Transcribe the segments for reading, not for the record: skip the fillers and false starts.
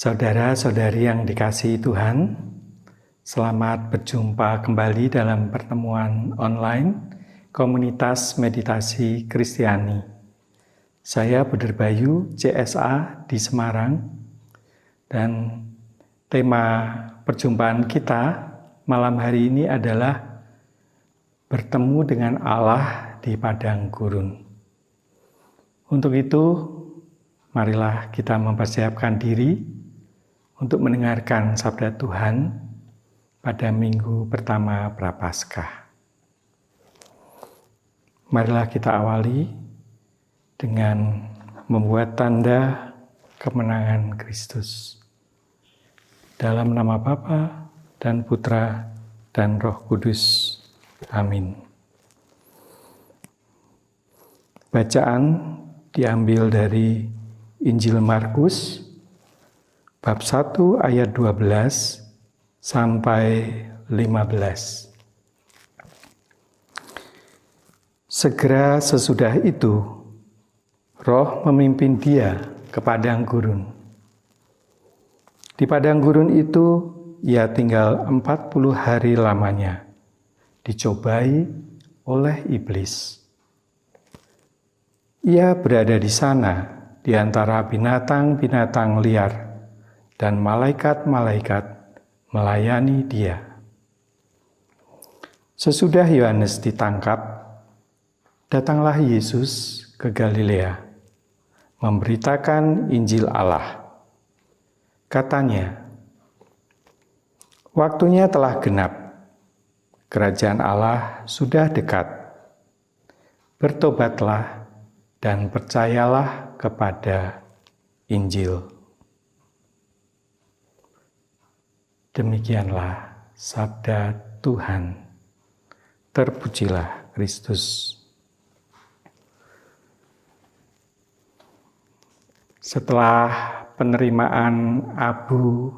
Saudara-saudari yang dikasihi Tuhan, selamat berjumpa kembali dalam pertemuan online Komunitas Meditasi Kristiani. Saya Buder Bayu, CSA di Semarang, dan tema perjumpaan kita malam hari ini adalah bertemu dengan Allah di padang gurun. Untuk itu, marilah kita mempersiapkan diri untuk mendengarkan sabda Tuhan pada minggu pertama Prapaskah. Marilah kita awali dengan membuat tanda kemenangan Kristus. Dalam nama Bapa dan Putra dan Roh Kudus. Amin. Bacaan diambil dari Injil Markus bab 1 ayat 12 sampai 15. Segera sesudah itu, Roh memimpin dia ke padang gurun. Di padang gurun itu, ia tinggal 40 hari lamanya, dicobai oleh iblis. Ia berada di sana, di antara binatang-binatang liar, dan malaikat-malaikat melayani dia. Sesudah Yohanes ditangkap, datanglah Yesus ke Galilea, memberitakan Injil Allah. Katanya, waktunya telah genap, kerajaan Allah sudah dekat. Bertobatlah dan percayalah kepada Injil. Demikianlah sabda Tuhan. Terpujilah Kristus. Setelah penerimaan abu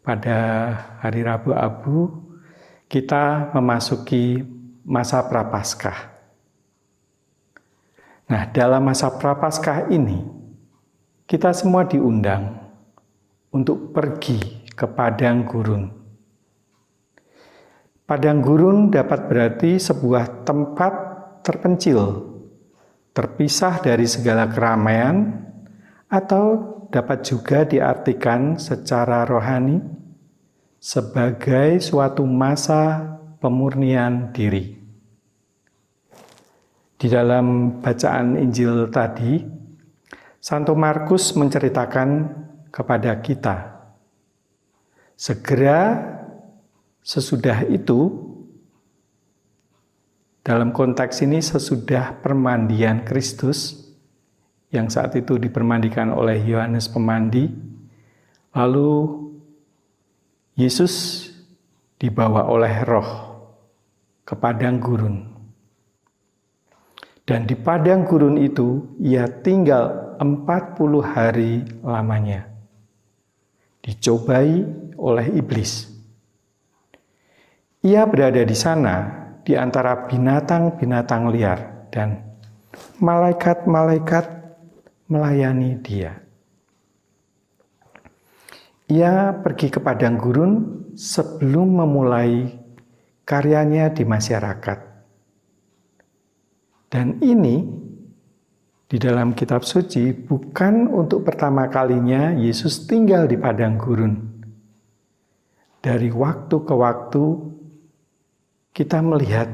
pada hari Rabu Abu, kita memasuki masa Prapaskah. Nah, dalam masa Prapaskah ini, kita semua diundang untuk pergi ke padang gurun. Padang gurun dapat berarti sebuah tempat terpencil, terpisah dari segala keramaian, atau dapat juga diartikan secara rohani sebagai suatu masa pemurnian diri. Di dalam bacaan Injil tadi, Santo Markus menceritakan kepada kita, segera sesudah itu, dalam konteks ini sesudah permandian Kristus, yang saat itu dipermandikan oleh Yohanes Pemandi, lalu Yesus dibawa oleh Roh ke padang gurun. Dan di padang gurun itu, ia tinggal 40 hari lamanya, dicobai oleh iblis. Ia berada di sana di antara binatang-binatang liar dan malaikat-malaikat melayani dia. Ia pergi ke padang gurun sebelum memulai karyanya di masyarakat. Dan ini di dalam kitab suci bukan untuk pertama kalinya Yesus tinggal di padang gurun. Dari waktu ke waktu kita melihat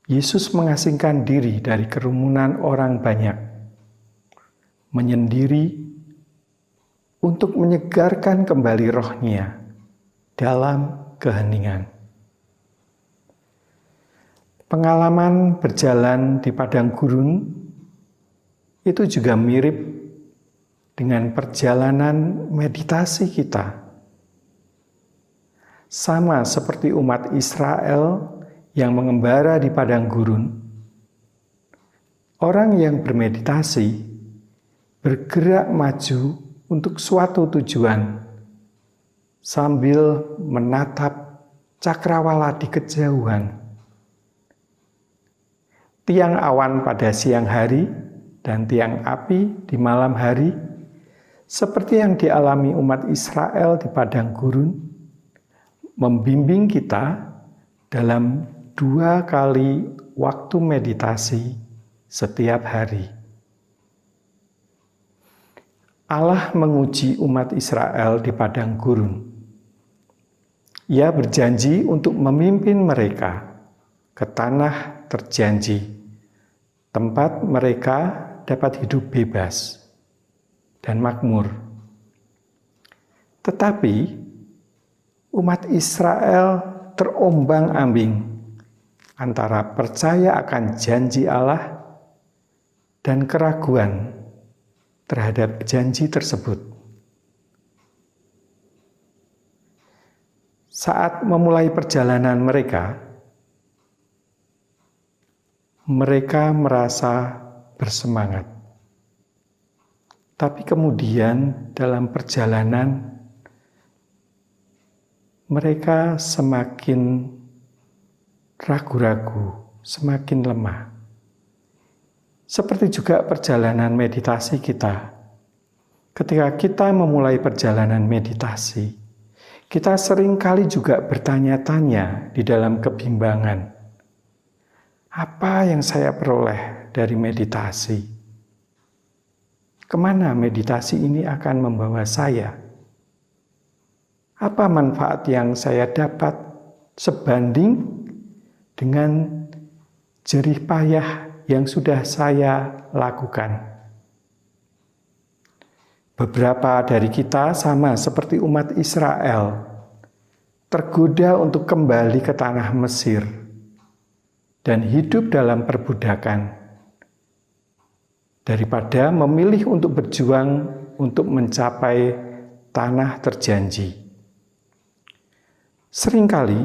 Yesus mengasingkan diri dari kerumunan orang banyak, menyendiri untuk menyegarkan kembali rohnya dalam keheningan. Pengalaman berjalan di padang gurun itu juga mirip dengan perjalanan meditasi kita. Sama seperti umat Israel yang mengembara di padang gurun, orang yang bermeditasi bergerak maju untuk suatu tujuan sambil menatap cakrawala di kejauhan. Tiang awan pada siang hari dan tiang api di malam hari seperti yang dialami umat Israel di padang gurun, membimbing kita dalam 2 kali waktu meditasi setiap hari. Allah menguji umat Israel di padang gurun. Ia berjanji untuk memimpin mereka ke tanah terjanji, tempat mereka dapat hidup bebas dan makmur. Tetapi umat Israel terombang-ambing antara percaya akan janji Allah dan keraguan terhadap janji tersebut. Saat memulai perjalanan mereka merasa bersemangat. Tapi kemudian dalam perjalanan mereka semakin ragu-ragu, semakin lemah. Seperti juga perjalanan meditasi kita. Ketika kita memulai perjalanan meditasi, kita seringkali juga bertanya-tanya di dalam kebimbangan. Apa yang saya peroleh dari meditasi? Kemana meditasi ini akan membawa saya? Apa manfaat yang saya dapat sebanding dengan jerih payah yang sudah saya lakukan? Beberapa dari kita sama seperti umat Israel, tergoda untuk kembali ke tanah Mesir dan hidup dalam perbudakan, daripada memilih untuk berjuang untuk mencapai tanah terjanji. Seringkali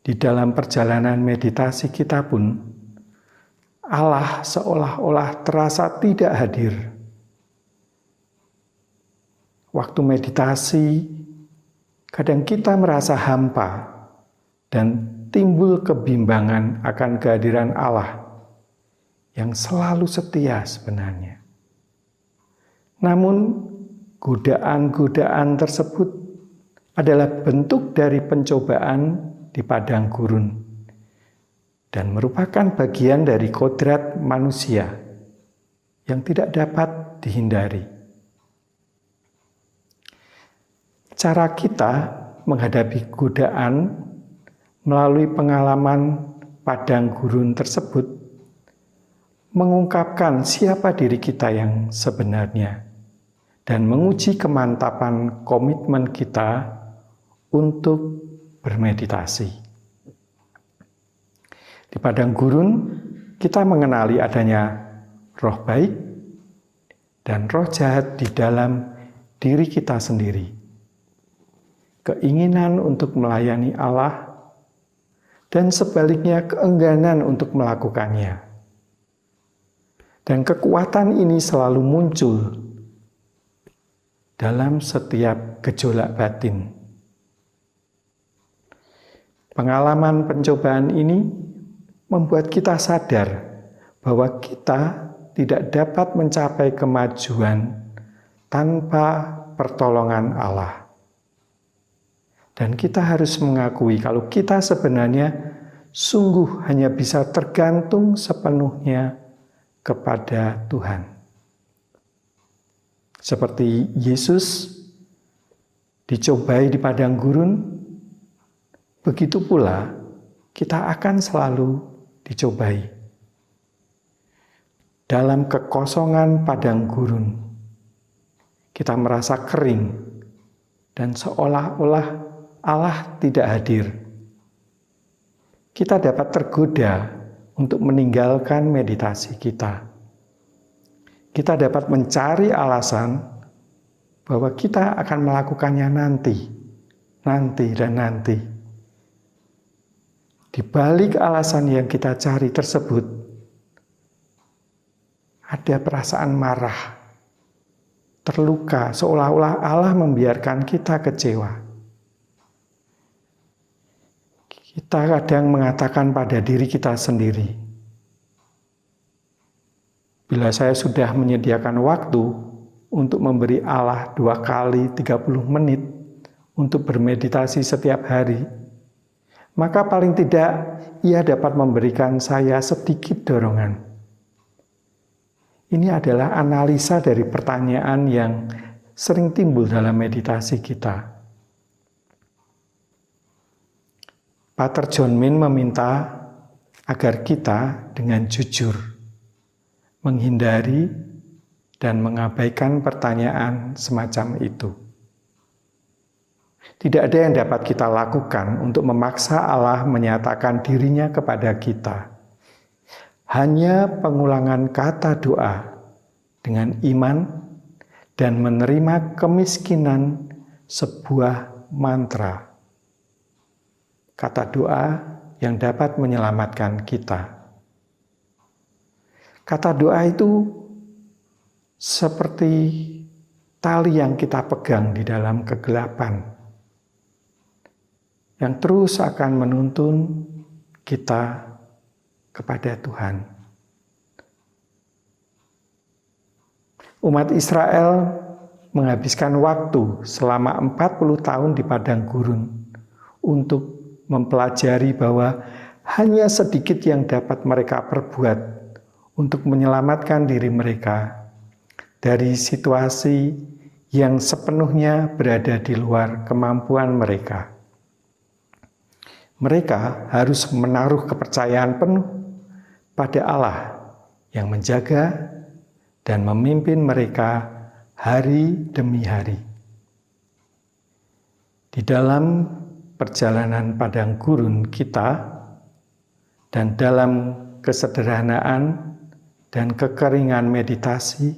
di dalam perjalanan meditasi kita pun, Allah seolah-olah terasa tidak hadir. Waktu meditasi, kadang kita merasa hampa dan timbul kebimbangan akan kehadiran Allah yang selalu setia sebenarnya. Namun, godaan-godaan tersebut adalah bentuk dari pencobaan di padang gurun dan merupakan bagian dari kodrat manusia yang tidak dapat dihindari. Cara kita menghadapi godaan melalui pengalaman padang gurun tersebut mengungkapkan siapa diri kita yang sebenarnya dan menguji kemantapan komitmen kita untuk bermeditasi. Di padang gurun kita mengenali adanya roh baik dan roh jahat di dalam diri kita sendiri. Keinginan untuk melayani Allah dan sebaliknya keengganan untuk melakukannya. Dan kekuatan ini selalu muncul dalam setiap gejolak batin. Pengalaman pencobaan ini membuat kita sadar bahwa kita tidak dapat mencapai kemajuan tanpa pertolongan Allah. Dan kita harus mengakui kalau kita sebenarnya sungguh hanya bisa tergantung sepenuhnya kepada Tuhan. Seperti Yesus dicobai di padang gurun, begitu pula kita akan selalu dicobai. Dalam kekosongan padang gurun, kita merasa kering dan seolah-olah Allah tidak hadir. Kita dapat tergoda untuk meninggalkan meditasi kita. Kita dapat mencari alasan bahwa kita akan melakukannya nanti. Di balik alasan yang kita cari tersebut, ada perasaan marah, terluka, seolah-olah Allah membiarkan kita kecewa. Kita kadang mengatakan pada diri kita sendiri, bila saya sudah menyediakan waktu untuk memberi Allah 2 kali 30 menit untuk bermeditasi setiap hari, maka paling tidak ia dapat memberikan saya sedikit dorongan. Ini adalah analisa dari pertanyaan yang sering timbul dalam meditasi kita. Pater John Min meminta agar kita dengan jujur menghindari dan mengabaikan pertanyaan semacam itu. Tidak ada yang dapat kita lakukan untuk memaksa Allah menyatakan dirinya kepada kita. Hanya pengulangan kata doa dengan iman dan menerima kemiskinan sebuah mantra. Kata doa yang dapat menyelamatkan kita. Kata doa itu seperti tali yang kita pegang di dalam kegelapan, yang terus akan menuntun kita kepada Tuhan. Umat Israel menghabiskan waktu selama 40 tahun di padang gurun untuk mempelajari bahwa hanya sedikit yang dapat mereka perbuat untuk menyelamatkan diri mereka dari situasi yang sepenuhnya berada di luar kemampuan mereka. Mereka harus menaruh kepercayaan penuh pada Allah yang menjaga dan memimpin mereka hari demi hari. Di dalam perjalanan padang gurun kita dan dalam kesederhanaan dan kekeringan meditasi,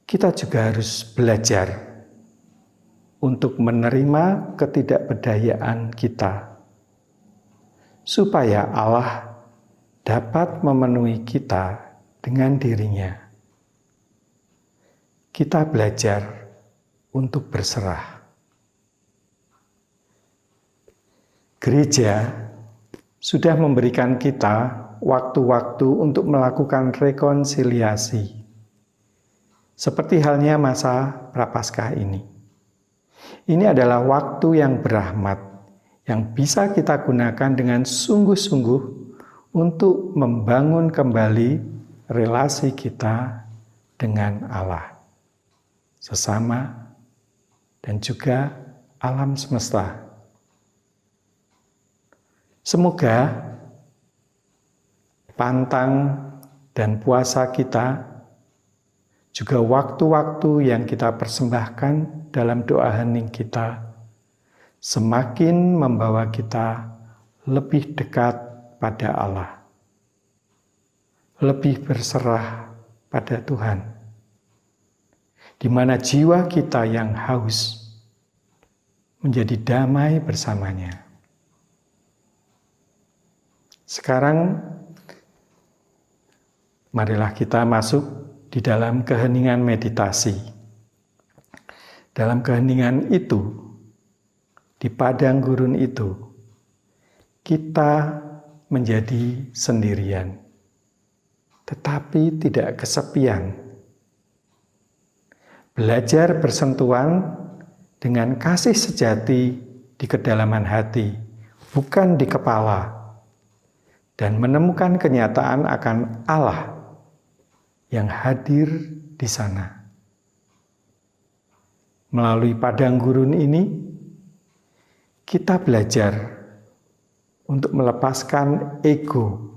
kita juga harus belajar untuk menerima ketidakberdayaan kita, supaya Allah dapat memenuhi kita dengan dirinya. Kita belajar untuk berserah. Gereja sudah memberikan kita waktu-waktu untuk melakukan rekonsiliasi, seperti halnya masa Prapaskah ini. Ini adalah waktu yang berahmat, yang bisa kita gunakan dengan sungguh-sungguh untuk membangun kembali relasi kita dengan Allah, sesama, dan juga alam semesta. Semoga pantang dan puasa kita, juga waktu-waktu yang kita persembahkan dalam doa hening kita, semakin membawa kita lebih dekat pada Allah, lebih berserah pada Tuhan, di mana jiwa kita yang haus menjadi damai bersamanya. Sekarang, marilah kita masuk di dalam keheningan meditasi. Dalam keheningan itu, di padang gurun itu, kita menjadi sendirian, tetapi tidak kesepian. Belajar bersentuhan dengan kasih sejati di kedalaman hati, bukan di kepala, dan menemukan kenyataan akan Allah yang hadir di sana. Melalui padang gurun ini, kita belajar untuk melepaskan ego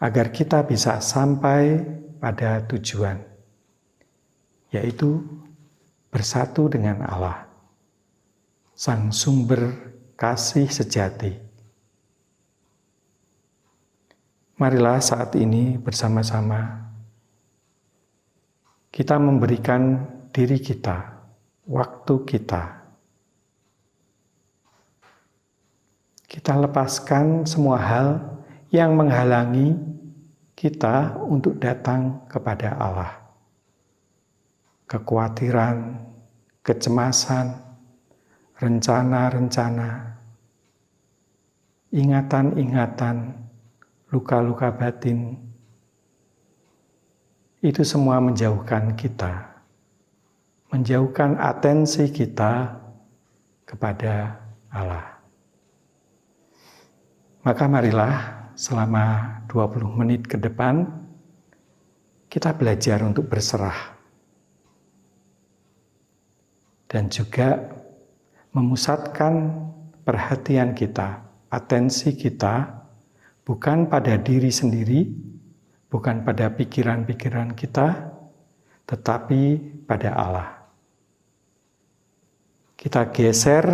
agar kita bisa sampai pada tujuan, yaitu bersatu dengan Allah, Sang Sumber Kasih Sejati. Marilah saat ini bersama-sama kita memberikan diri kita, waktu kita. Kita lepaskan semua hal yang menghalangi kita untuk datang kepada Allah. Kekhawatiran, kecemasan, rencana-rencana, ingatan-ingatan, luka-luka batin, itu semua menjauhkan kita, menjauhkan atensi kita kepada Allah. Maka marilah selama 20 menit ke depan kita belajar untuk berserah dan juga memusatkan perhatian kita, atensi kita bukan pada diri sendiri, bukan pada pikiran-pikiran kita, tetapi pada Allah. Kita geser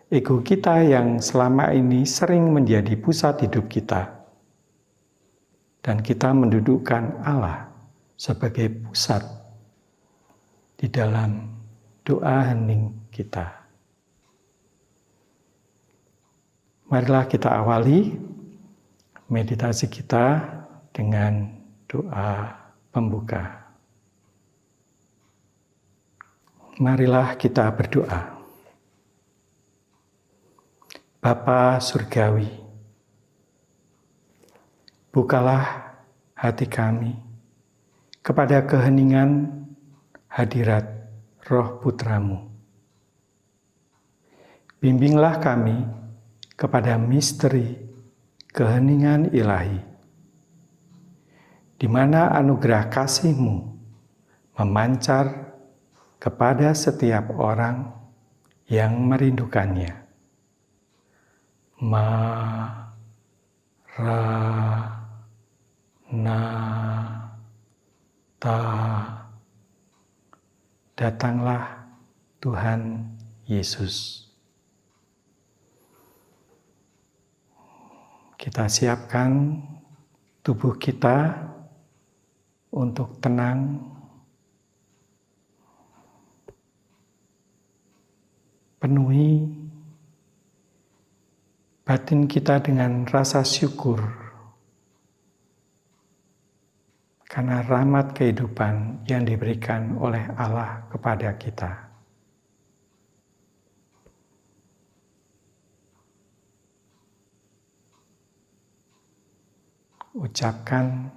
ego kita yang selama ini sering menjadi pusat hidup kita. Dan kita mendudukkan Allah sebagai pusat di dalam doa hening kita. Marilah kita awali meditasi kita dengan doa pembuka. Marilah kita berdoa. Bapa Surgawi, bukalah hati kami kepada keheningan hadirat Roh Putramu. Bimbinglah kami kepada misteri keheningan ilahi, di mana anugerah kasih-Mu memancar kepada setiap orang yang merindukannya. Datanglah Tuhan Yesus. Kita siapkan tubuh kita untuk tenang, penuhi batin kita dengan rasa syukur karena rahmat kehidupan yang diberikan oleh Allah kepada kita. Ucapkan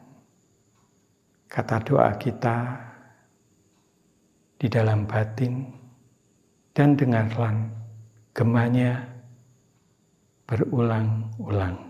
kata doa kita di dalam batin dan dengarlah gemanya berulang-ulang.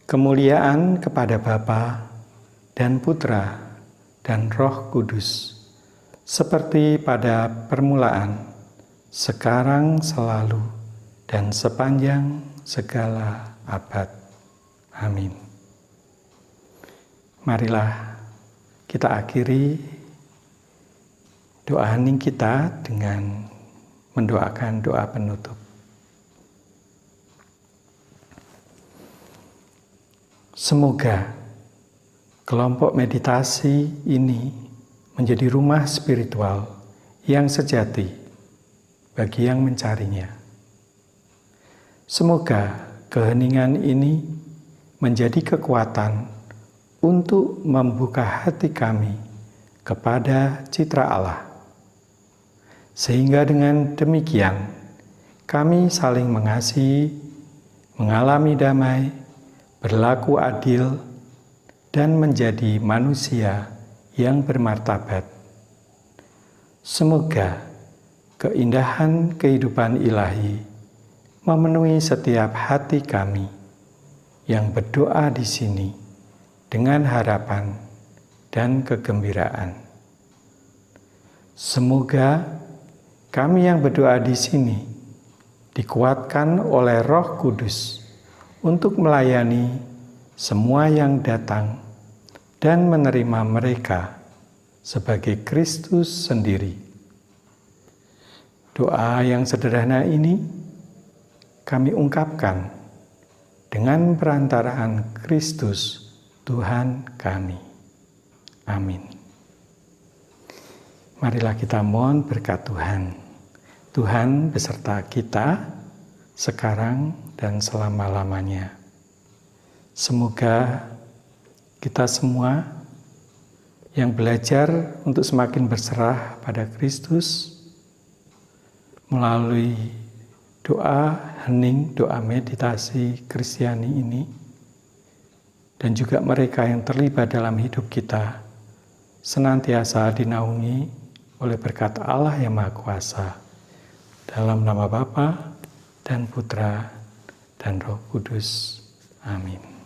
Kemuliaan kepada Bapa dan Putra dan Roh Kudus, seperti pada permulaan, sekarang, selalu, dan sepanjang segala abad. Amin. Marilah kita akhiri doa hening kita dengan mendoakan doa penutup. Semoga kelompok meditasi ini menjadi rumah spiritual yang sejati bagi yang mencarinya. Semoga keheningan ini menjadi kekuatan untuk membuka hati kami kepada citra Allah. Sehingga dengan demikian kami saling mengasihi, mengalami damai, berlaku adil, dan menjadi manusia yang bermartabat. Semoga keindahan kehidupan ilahi memenuhi setiap hati kami yang berdoa di sini dengan harapan dan kegembiraan. Semoga kami yang berdoa di sini dikuatkan oleh Roh Kudus untuk melayani semua yang datang dan menerima mereka sebagai Kristus sendiri. Doa yang sederhana ini kami ungkapkan dengan perantaraan Kristus Tuhan kami. Amin. Marilah kita mohon berkat Tuhan. Tuhan beserta kita sekarang dan selama-lamanya. Semoga kita semua yang belajar untuk semakin berserah pada Kristus melalui doa hening, doa meditasi Kristiani ini, dan juga mereka yang terlibat dalam hidup kita, senantiasa dinaungi oleh berkat Allah yang Maha Kuasa. Dalam nama Bapa dan Putra dan Roh Kudus. Amin.